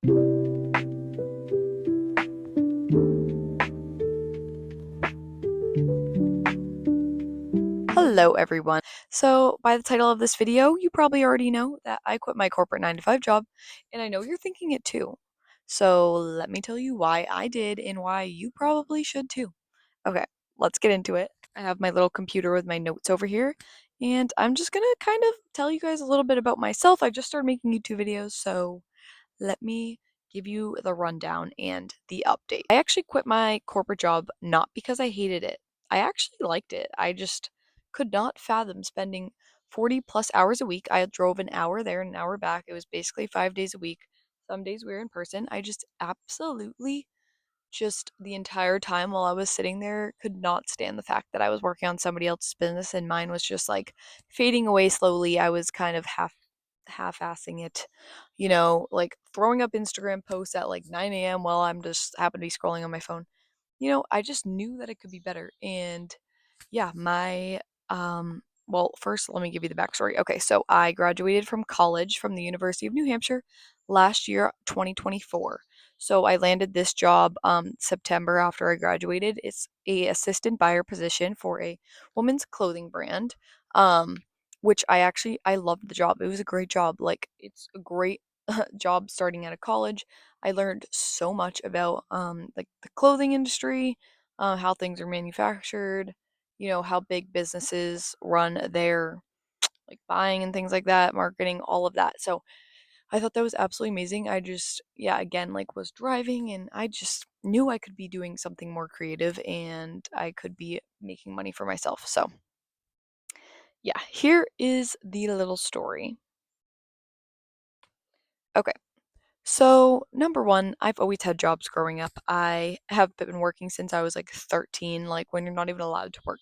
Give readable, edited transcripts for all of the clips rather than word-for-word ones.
Hello everyone. So, by the title of this video, you probably already know that I quit my corporate 9 to 5 job, and I know you're thinking it too. So, let me tell you why I did and why you probably should too. Okay, let's get into it. I have my little computer with my notes over here, and I'm just gonna kind of tell you guys a little bit about myself. I just started making YouTube videos, so let me give you the rundown and the update. I actually quit my corporate job not because I hated it. I actually liked it. I just could not fathom spending 40 plus hours a week. I drove an hour there and an hour back. It was basically 5 days a week. Some days we were in person. I just absolutely just the entire time while I was sitting there could not stand the fact that I was working on somebody else's business and mine was just like fading away slowly. I was kind of half-assing it, like throwing up Instagram posts at like 9 a.m. while I'm just happen to be scrolling on my phone. I just knew that it could be better. And yeah, well, first let me give you the backstory. Okay, so I graduated from college from the University of New Hampshire last year, 2024. So I landed this job September after I graduated. It's a assistant buyer position for a women's clothing brand. Um, which I loved the job. It was a great job. Like it's a great job starting out of college. I learned so much about like the clothing industry, how things are manufactured, how big businesses run their like buying and things like that, marketing, all of that. So I thought that was absolutely amazing. I just, yeah, again, like was driving and I just knew I could be doing something more creative and I could be making money for myself. So, yeah, here is the little story. Okay. So, number one, I've always had jobs growing up. I have been working since I was like 13, like when you're not even allowed to work.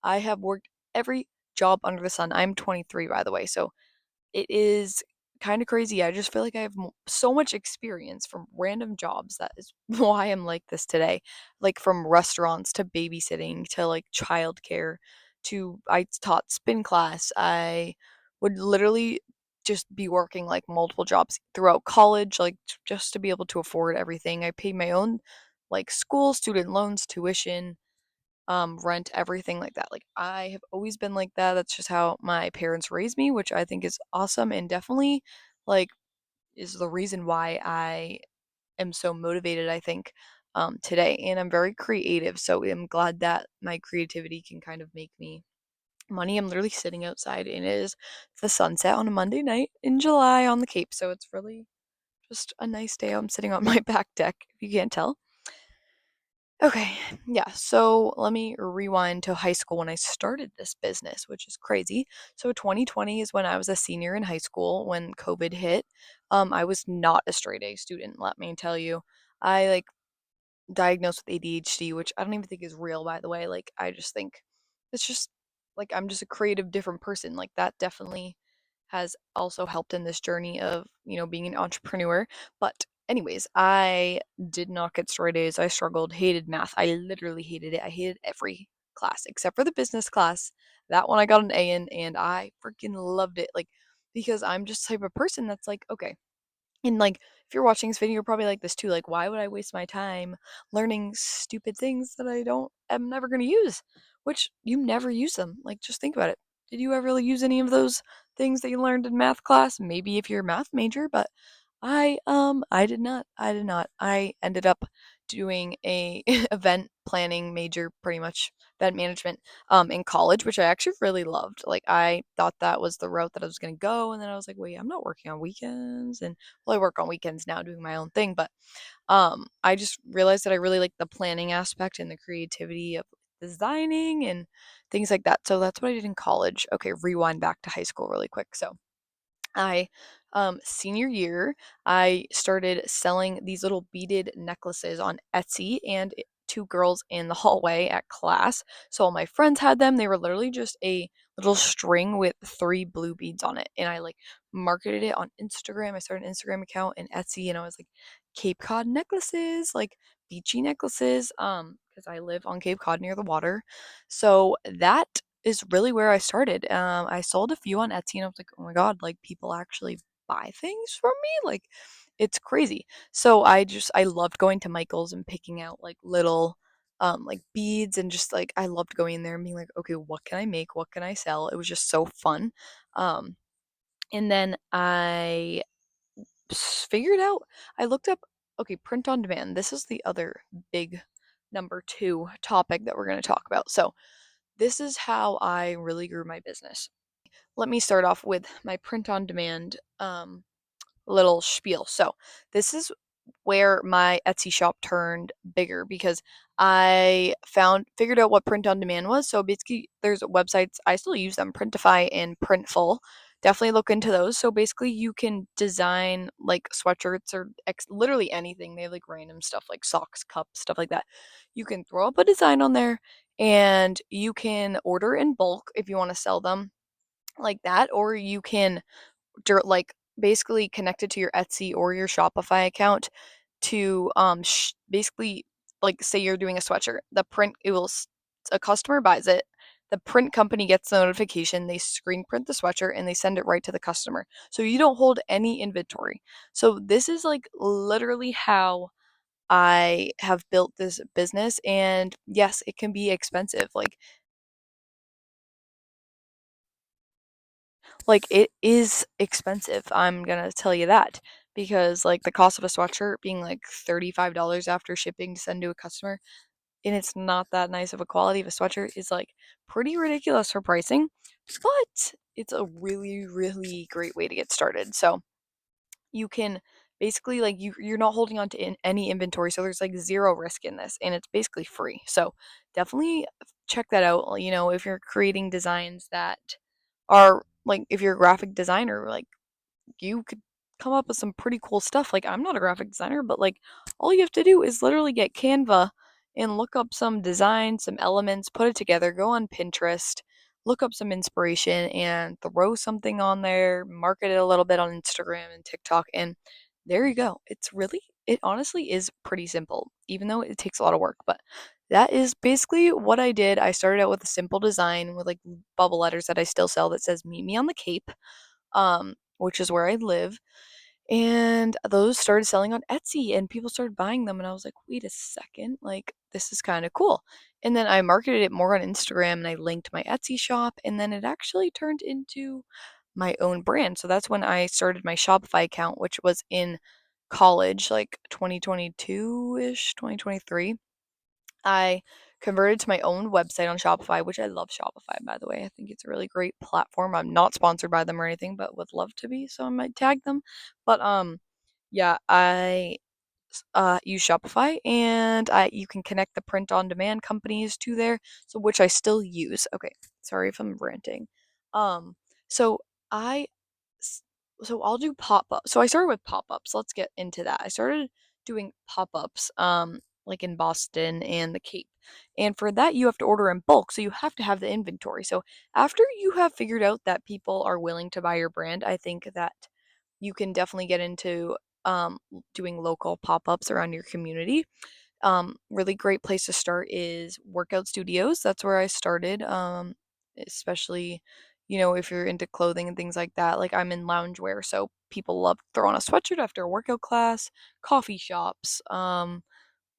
I have worked every job under the sun. I'm 23, by the way. So, it is kind of crazy. I just feel like I have so much experience from random jobs. That is why I'm like this today. Like from restaurants to babysitting to like childcare to I taught spin class. I would literally just be working like multiple jobs throughout college, like just to be able to afford everything. I paid my own like school, student loans, tuition, rent, everything like that. Like I have always been like that. That's just how my parents raised me, which I think is awesome and definitely like is the reason why I am so motivated, I think, today. And I'm very creative, so I'm glad that my creativity can kind of make me money. I'm literally sitting outside and it is the sunset on a Monday night in July on the Cape, so it's really just a nice day. I'm sitting on my back deck, if you can't tell. Okay, yeah, so let me rewind to high school when I started this business, which is crazy. So 2020 is when I was a senior in high school when COVID hit. I was not a straight A student, let me tell you. I like diagnosed with ADHD, which I don't even think is real, by the way. Like, I just think it's just like I'm just a creative, different person. Like, that definitely has also helped in this journey of, being an entrepreneur. But, anyways, I did not get straight A's. I struggled, hated math. I literally hated it. I hated every class except for the business class. That one I got an A in, and I freaking loved it. Like, because I'm just the type of person that's like, okay, and like, if you're watching this video, you're probably like this too. Like, why would I waste my time learning stupid things that am never gonna use? Which you never use them. Like, just think about it. Did you ever really use any of those things that you learned in math class? Maybe if you're a math major, but I did not. I did not. I ended up doing a event planning major, pretty much event management, in college, which I actually really loved. Like I thought that was the route that I was gonna go, and then I was like, wait, I'm not working on weekends, and well, I work on weekends now doing my own thing, but I just realized that I really like the planning aspect and the creativity of designing and things like that. So that's what I did in college. Okay, rewind back to high school really quick. So I senior year, I started selling these little beaded necklaces on Etsy and two girls in the hallway at class. So all my friends had them. They were literally just a little string with three blue beads on it. And I like marketed it on Instagram. I started an Instagram account and Etsy and I was like Cape Cod necklaces, like beachy necklaces, because I live on Cape Cod near the water. So that is really where I started. I sold a few on Etsy and I was like, oh my god, like people actually buy things from me? Like It's crazy. So I loved going to Michael's and picking out like little like beads and just like I loved going in there and being like, okay, what can I make? What can I sell? It was just so fun. Um and then figured out I looked up okay, print on demand. This is the other big number 2 topic that we're going to talk about. So, this is how I really grew my business. Let me start off with my print on demand little spiel. So, this is where my Etsy shop turned bigger because I figured out what print on demand was. So basically, there's websites I still use them, Printify and Printful. Definitely look into those. So basically, you can design like sweatshirts or literally anything. They have like random stuff like socks, cups, stuff like that. You can throw up a design on there, and you can order in bulk if you want to sell them like that, or you can like basically connect it to your Etsy or your Shopify account to basically like say you're doing a sweatshirt. The print it will a customer buys it. The print company gets the notification, they screen print the sweatshirt and they send it right to the customer. So you don't hold any inventory. So this is like literally how I have built this business and yes, it can be expensive. Like it is expensive. I'm gonna tell you that because like the cost of a sweatshirt being like $35 after shipping to send to a customer, and it's not that nice of a quality of a sweatshirt is like pretty ridiculous for pricing, but it's a really really great way to get started. So you can basically like you're not holding on to any inventory, so there's like zero risk in this, and it's basically free. So definitely check that out. You know, if you're creating designs that are like if you're a graphic designer, like you could come up with some pretty cool stuff. Like I'm not a graphic designer, but like all you have to do is literally get Canva and look up some design, some elements, put it together, go on Pinterest, look up some inspiration and throw something on there, market it a little bit on Instagram and TikTok and there you go. It honestly is pretty simple, even though it takes a lot of work, but that is basically what I did. I started out with a simple design with like bubble letters that I still sell that says meet me on the Cape, which is where I live. And those started selling on Etsy and people started buying them. And I was like, wait a second, like, this is kind of cool. And then I marketed it more on Instagram and I linked my Etsy shop. And then it actually turned into my own brand. So that's when I started my Shopify account, which was in college, like 2022 ish, 2023. I converted to my own website on Shopify, which I love Shopify, by the way. I think it's a really great platform. I'm not sponsored by them or anything, but would love to be, so I might tag them. But yeah, I use Shopify, and you can connect the print on demand companies to there, so which I still use. Okay, sorry if I'm ranting. Um, so I s- so I'll do pop-up. So I started with pop-ups. Let's get into that. I started doing pop-ups like in Boston and the Cape. And for that you have to order in bulk, so you have to have the inventory. So after you have figured out that people are willing to buy your brand, I think that you can definitely get into doing local pop-ups around your community. Really great place to start is workout studios. That's where I started. Especially, you know, if you're into clothing and things like that. Like I'm in loungewear, so people love to throw on a sweatshirt after a workout class. Coffee shops,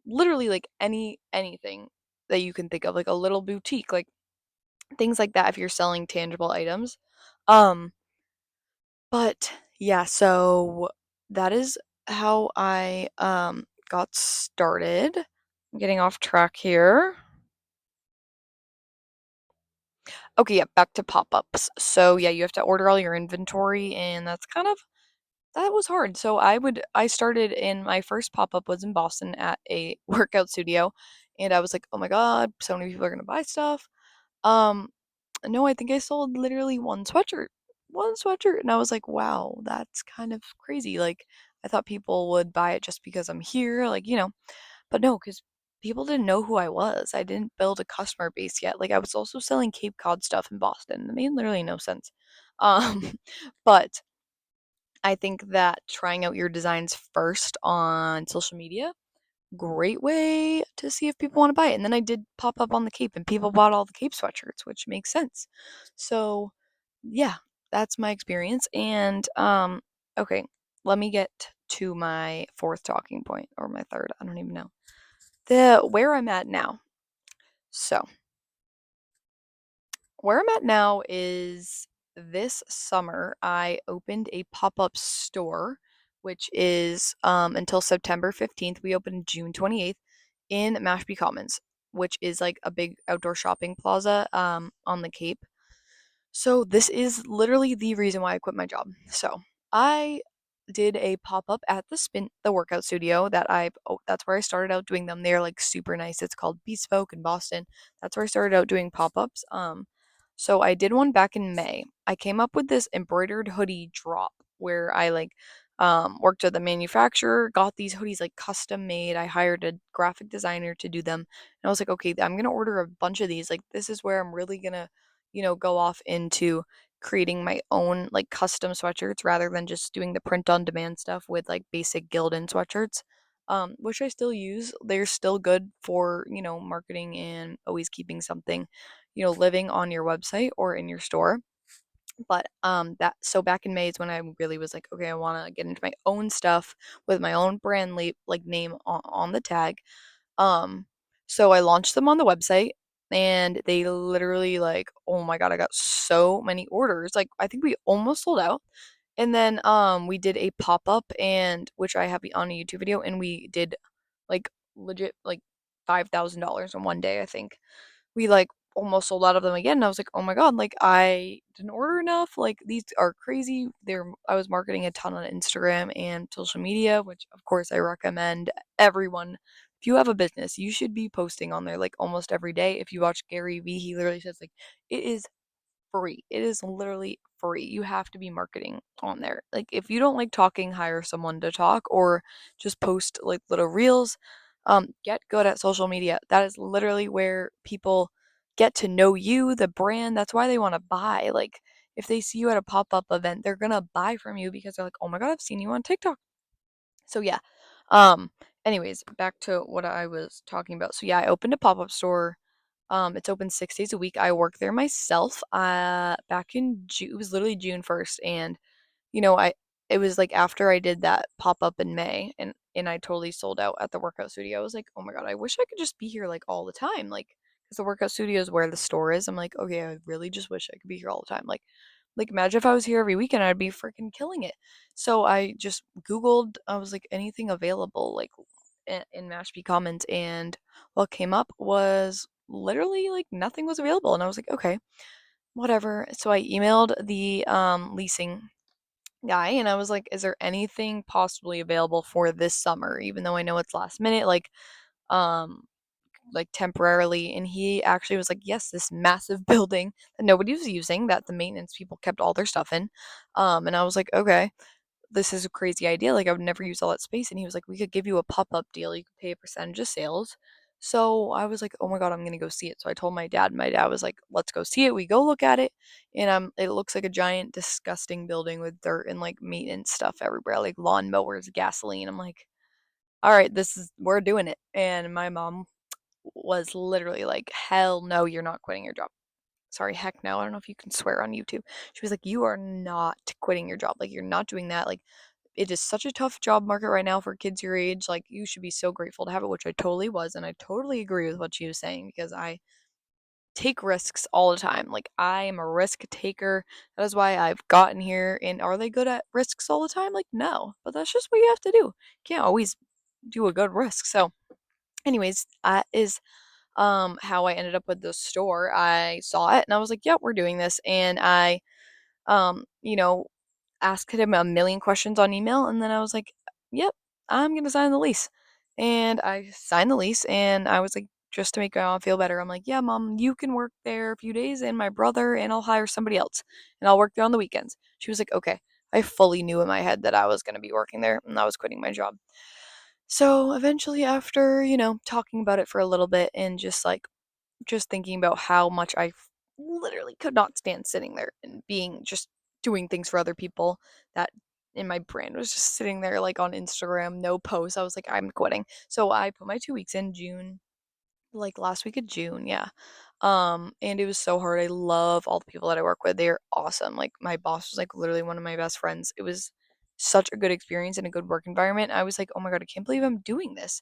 literally like anything that you can think of, like a little boutique, like things like that. If you're selling tangible items, um, but yeah, so that is how I got started. I'm getting off track here. Okay, yeah, back to pop-ups. So yeah, you have to order all your inventory and that was hard. So I started in my first pop-up was in Boston at a workout studio and I was like, "Oh my god, so many people are going to buy stuff." Um no, I think I sold literally one sweatshirt. One sweatshirt and I was like, "Wow, that's kind of crazy." Like I thought people would buy it just because I'm here, like, you know. But no, because people didn't know who I was. I didn't build a customer base yet. Like I was also selling Cape Cod stuff in Boston. It made literally no sense. Um, but I think that trying out your designs first on social media, great way to see if people want to buy it. And then I did pop up on the Cape and people bought all the Cape sweatshirts, which makes sense. So, yeah, that's my experience. And okay, let me get to my fourth talking point or my third, I don't even know. The where I'm at now. So, where I'm at now is this summer I opened a pop-up store, which is until September 15th. We opened June 28th in Mashpee Commons, which is like a big outdoor shopping plaza on the Cape. So this is literally the reason why I quit my job. So I did a pop up at the workout studio that's where I started out doing them. They're like super nice. It's called Bespoke in Boston. That's where I started out doing pop ups. So I did one back in May. I came up with this embroidered hoodie drop where I like worked with a manufacturer, got these hoodies like custom made. I hired a graphic designer to do them. And I was like, okay, I'm gonna order a bunch of these. Like this is where I'm really gonna go off into creating my own like custom sweatshirts rather than just doing the print on demand stuff with like basic Gildan sweatshirts, which I still use. They're still good for, marketing and always keeping something, living on your website or in your store. But that so back in May is when I really was like, okay, I want to get into my own stuff with my own brand like name on the tag. um, so I launched them on the website and they literally like, oh my god, I got so many orders. Like I think we almost sold out. And then we did a pop-up and which I have on a YouTube video and we did like legit like $5,000 in one day, I think. We like almost sold out of them again and I was like, "Oh my god, like I didn't order enough. Like these are crazy." I was marketing a ton on Instagram and social media, which of course I recommend everyone. If you have a business, you should be posting on there like almost every day. If you watch Gary Vee, he literally says like it is free. It is literally free. You have to be marketing on there. Like if you don't like talking, hire someone to talk or just post like little reels. Get good at social media. That is literally where people get to know you, the brand. That's why they want to buy. Like if they see you at a pop-up event, they're going to buy from you because they're like, "Oh my god, I've seen you on TikTok." So yeah. Um anyways, back to what I was talking about. So yeah, I opened a pop-up store. It's open 6 days a week. I work there myself. Back in June, it was literally June 1st, and I it was like after I did that pop up in May, and I totally sold out at the workout studio. I was like, oh my god, I wish I could just be here like all the time, like because the workout studio is where the store is. I'm like, okay, I really just wish I could be here all the time, like imagine if I was here every weekend, I'd be freaking killing it. So I just Googled, I was like, anything available, like in Mashpee Commons, and what came up was literally like nothing was available, and I was like, okay, whatever. So I emailed the leasing guy and I was like, is there anything possibly available for this summer, even though I know it's last minute, um like temporarily? And he actually was like, yes, this massive building that nobody was using, that the maintenance people kept all their stuff in. And I was like, okay, this is a crazy idea. Like I would never use all that space. And he was like, we could give you a pop-up deal. You could pay a percentage of sales. So I was like, oh my god, I'm gonna go see it. So I told my dad. My dad was like, let's go see it. We go look at it, and it looks like a giant, disgusting building with dirt and like maintenance stuff everywhere, like lawn mowers, gasoline. I'm like, all right, we're doing it. And my mom was literally like, hell no, you're not quitting your job. Sorry, heck no. I don't know if you can swear on YouTube. She was like, you are not quitting your job. Like, you're not doing that. Like, it is such a tough job market right now for kids your age. Like, you should be so grateful to have it, which I totally was. And I totally agree with what she was saying because I take risks all the time. Like, I am a risk taker. That is why I've gotten here. And are they good at risks all the time? Like, no. But that's just what you have to do. You can't always do a good risk. So, anyways, that is how I ended up with the store. I saw it and I was like, "Yep, we're doing this." And I um, you know, asked him a million questions on email and then I was like, "Yep, I'm going to sign the lease." And I signed the lease and I was like, just to make my mom feel better, I'm like, "Yeah, mom, you can work there a few days and my brother, and I'll hire somebody else and I'll work there on the weekends." She was like, "Okay." I fully knew in my head that I was going to be working there and I was quitting my job. So eventually, after, talking about it for a little bit and just thinking about how much literally could not stand sitting there and being just doing things for other people, that in my brain was just sitting there like on Instagram, no posts. I was like, I'm quitting. So I put my 2 weeks in June, like last week of June, yeah. And it was so hard. I love all the people that I work with. They're awesome. Like my boss was like literally one of my best friends. It was such a good experience and a good work environment. I was like, "Oh my god, I can't believe I'm doing this."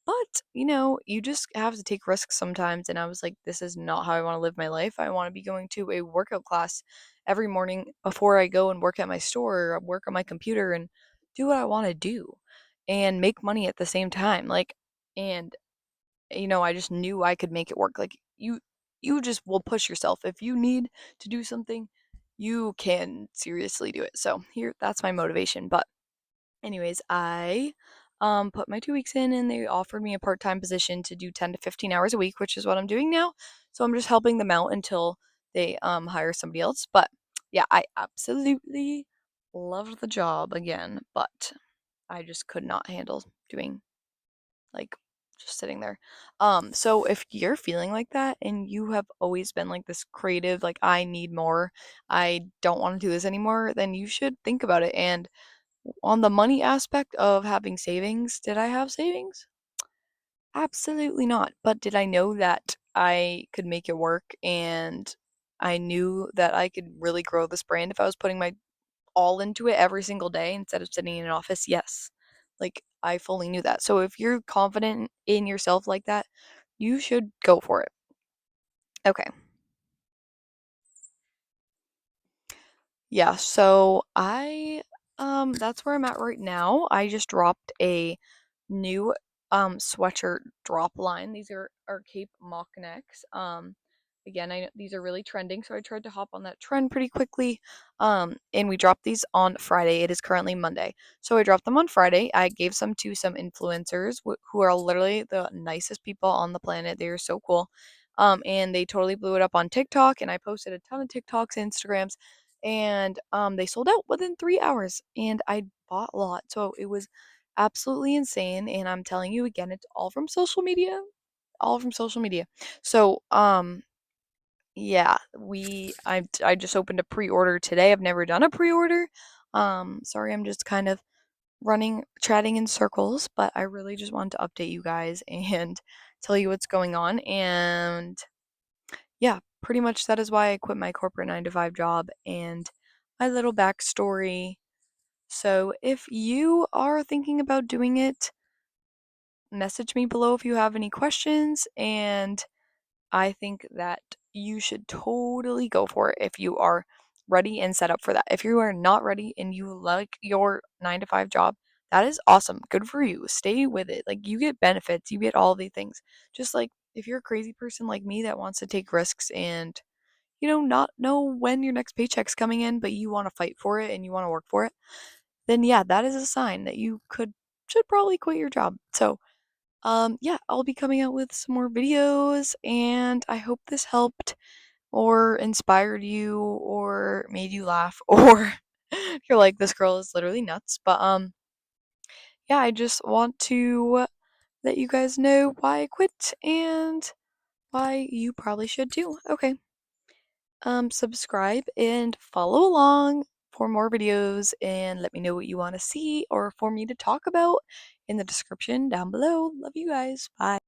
But, you just have to take risks sometimes, and I was like, "This is not how I wanna live my life. I wanna be going to a workout class every morning before I go and work at my store or work on my computer and do what I wanna do and make money at the same time." And I just knew I could make it work. Like you just will push yourself. If you need to do something, you can seriously do it. So here that's my motivation. But anyways, I put my 2 weeks in and they offered me a part-time position to do 10 to 15 hours a week, which is what I'm doing now. So I'm just helping them out until they hire somebody else. But yeah, I absolutely loved the job again, but I just could not handle doing like just sitting there. So if you're feeling like that and you have always been like this creative, like I need more, I don't want to do this anymore, then you should think about it. And on the money aspect of having savings, did I have savings? Absolutely not. But did I know that I could make it work and I knew that I could really grow this brand if I was putting my all into it every single day instead of sitting in an office? Yes. Like, I fully knew that. So if you're confident in yourself like that, you should go for it. Okay. Yeah, so that's where I'm at right now. I just dropped a new sweatshirt drop line. These are our Cape mock necks. Again, I know these are really trending, so I tried to hop on that trend pretty quickly. And we dropped these on Friday. It is currently Monday. So I dropped them on Friday. I gave some to some influencers who are literally the nicest people on the planet. They are so cool. And they totally blew it up on TikTok, and I posted a ton of TikToks, Instagrams, and they sold out within 3 hours. And I bought a lot, so it was absolutely insane. And I'm telling you again, it's all from social media, all from social media. So yeah, I just opened a pre-order today. I've never done a pre-order. Sorry, I'm just kind of chatting in circles, but I really just wanted to update you guys and tell you what's going on. And yeah, pretty much that is why I quit my corporate 9 to 5 job and my little backstory. So if you are thinking about doing it, message me below if you have any questions, and I think that you should totally go for it if you are ready and set up for that. If you are not ready and you like your 9 to 5 job, that is awesome. Good for you. Stay with it. Like, you get benefits, you get all the things. Just like if you're a crazy person like me that wants to take risks and not know when your next paycheck's coming in, but you want to fight for it and you want to work for it, then yeah, that is a sign that you should probably quit your job. So, yeah, I'll be coming out with some more videos, and I hope this helped or inspired you or made you laugh or you're like, this girl is literally nuts. But yeah, I just want to let you guys know why I quit and why you probably should too. Okay. Subscribe and follow along for more videos, and let me know what you want to see or for me to talk about in the description down below. Love you guys. Bye.